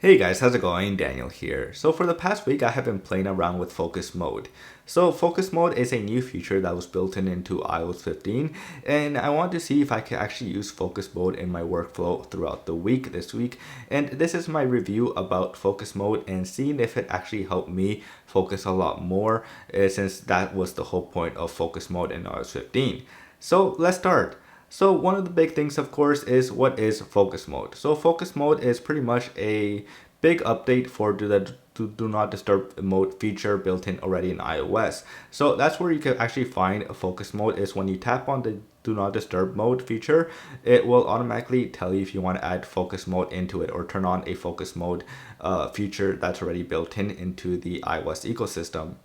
Hey guys, how's it going? Daniel here. So for the past week, I have been playing around with focus mode. So focus mode is a new feature that was built into iOS 15, and I want to see if I can actually use focus mode in my workflow throughout the week this week. And this is my review about focus mode and seeing if it actually helped me focus a lot more, since that was the whole point of focus mode in iOS 15. So let's start. So one of the big things, of course, is what is focus mode. So focus mode is pretty much a big update for do not disturb mode feature built in already in iOS. So that's where you can actually find a focus mode is when you tap on the do not disturb mode feature, it will automatically tell you if you want to add focus mode into it or turn on a focus mode feature that's already built in into the iOS ecosystem.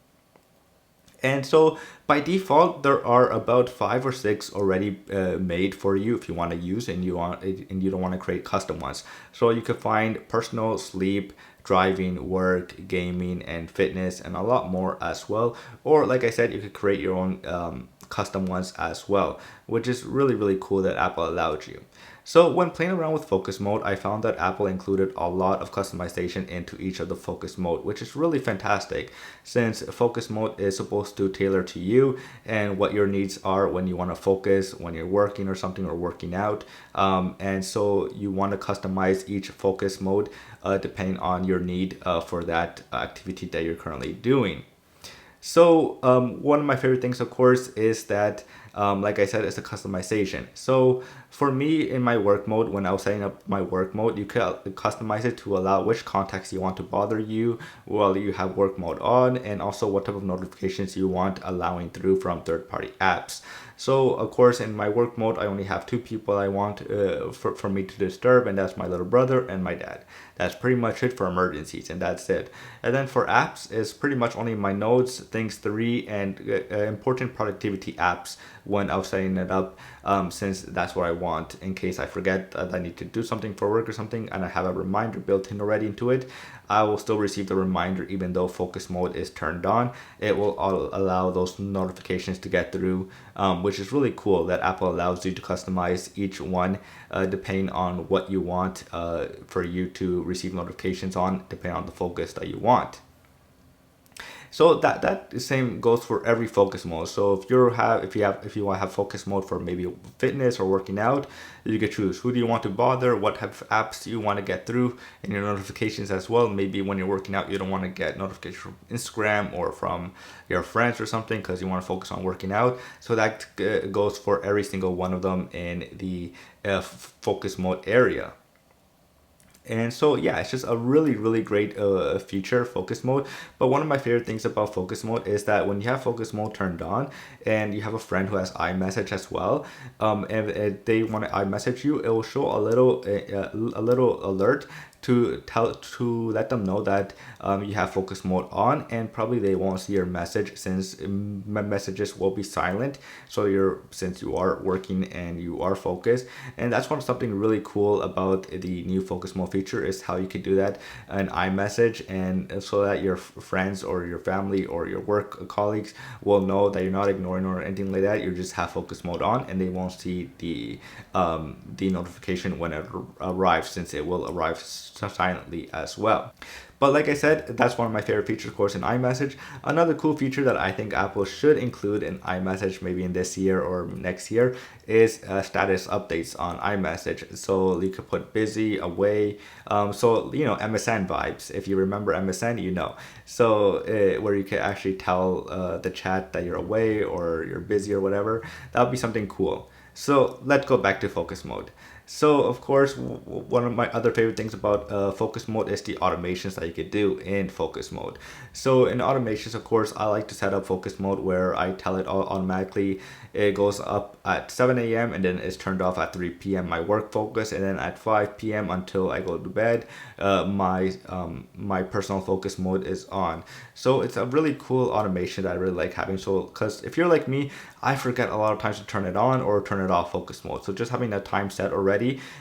And so by default, there are about five or six already made for you if you want to use and you don't want to create custom ones. So you could find personal, sleep, driving, work, gaming, and fitness, and a lot more as well. Or like I said, you could create your own custom ones as well, which is really cool that Apple allowed you. So when playing around with focus mode, I found that Apple included a lot of customization into each of the focus mode, which is really fantastic since focus mode is supposed to tailor to you and what your needs are when you want to focus, when you're working or something or working out. And so you want to customize each focus mode depending on your need for that activity that you're currently doing. So one of my favorite things, of course, is that, like I said, it's a customization. So for me, in my work mode, when I was setting up my work mode, you can customize it to allow which contacts you want to bother you while you have work mode on, and also what type of notifications you want allowing through from third-party apps. So of course, in my work mode, I only have two people I want for me to disturb, and that's my little brother and my dad. That's pretty much it for emergencies, and that's it. And then for apps, it's pretty much only my notes, things three, and important productivity apps when I was setting it up, since that's what I want in case I forget that I need to do something for work or something, and I have a reminder built in already into it. I will still receive the reminder even though focus mode is turned on. It will allow those notifications to get through, which is really cool that Apple allows you to customize each one depending on what you want for you to receive notifications on, depending on the focus that you want. So that same goes for every focus mode. So if you want to have focus mode for maybe fitness or working out, you can choose who do you want to bother, what type of apps do you want to get through, and your notifications as well. Maybe when you're working out, you don't want to get notifications from Instagram or from your friends or something because you want to focus on working out. So that goes for every single one of them in the focus mode area. And so yeah, it's just a really great feature, focus mode. But one of my favorite things about focus mode is that when you have focus mode turned on and you have a friend who has iMessage as well, and they want to iMessage you, it will show a little alert to let them know that you have focus mode on, and probably they won't see your message since messages will be silent. So since you are working and you are focused, and that's something really cool about the new focus mode feature is how you can do that in iMessage, and so that your friends or your family or your work colleagues will know that you're not ignoring or anything like that. You just have focus mode on, and they won't see the notification when it arrives, since it will arrive silently as well. But like I said, that's one of my favorite features, of course, in iMessage. Another cool feature that I think Apple should include in iMessage, maybe in this year or next year, is status updates on iMessage. So you could put busy, away, so MSN vibes. If you remember MSN, you know. So where you can actually tell the chat that you're away or you're busy or whatever. That would be something cool. So let's go back to focus mode. So of course, one of my other favorite things about focus mode is the automations that you could do in focus mode. So in automations, of course, I like to set up focus mode where I tell it automatically. It goes up at 7 a.m. and then it's turned off at 3 p.m. my work focus, and then at 5 p.m. until I go to bed, my personal focus mode is on. So it's a really cool automation that I really like having. So because if you're like me, I forget a lot of times to turn it on or turn it off focus mode. So just having a time set already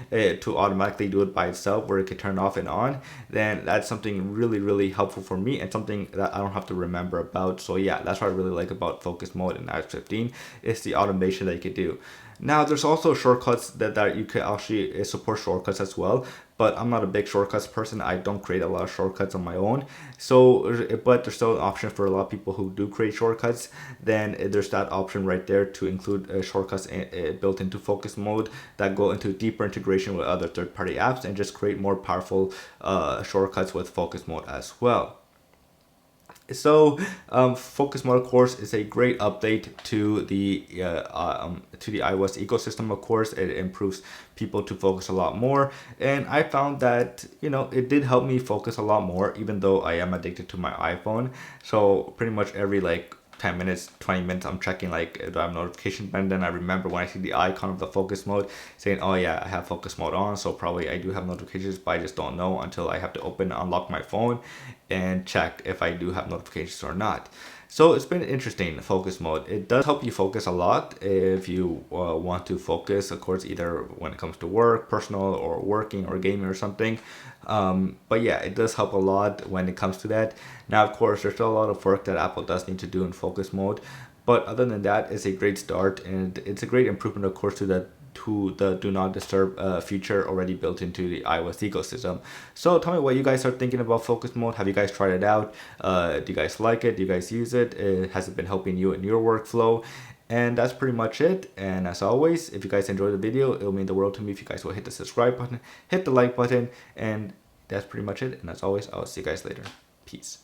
to automatically do it by itself where it can turn off and on, then that's something really helpful for me and something that I don't have to remember about. So yeah, that's what I really like about focus mode in iOS 15 is the automation that you can do. Now there's also shortcuts that you could actually support shortcuts as well, but I'm not a big shortcuts person. I don't create a lot of shortcuts on my own. So, but there's still an option for a lot of people who do create shortcuts. Then there's that option right there to include shortcuts built into focus mode that go into deeper integration with other third-party apps and just create more powerful shortcuts with focus mode as well. So, focus mode, of course, is a great update to the iOS ecosystem. Of course, it improves people to focus a lot more, and I found that it did help me focus a lot more, even though I am addicted to my iPhone. So pretty much every 10 minutes, 20 minutes, I'm checking do I have notification, and then I remember when I see the icon of the focus mode saying, oh yeah, I have focus mode on, so probably I do have notifications, but I just don't know until I have to unlock my phone and check if I do have notifications or not. So it's been interesting, focus mode. It does help you focus a lot if you want to focus, of course, either when it comes to work, personal, or working, or gaming or something. But yeah, it does help a lot when it comes to that. Now, of course, there's still a lot of work that Apple does need to do in focus mode. But other than that, it's a great start, and it's a great improvement, of course, to the do not disturb feature already built into the iOS ecosystem. So tell me what you guys are thinking about focus mode. Have you guys tried it out? Do you guys like it? Do you guys use it? Has it been helping you in your workflow? And that's pretty much it. And as always, if you guys enjoyed the video, it'll mean the world to me if you guys will hit the subscribe button, hit the like button, and that's pretty much it. And as always, I'll see you guys later. Peace.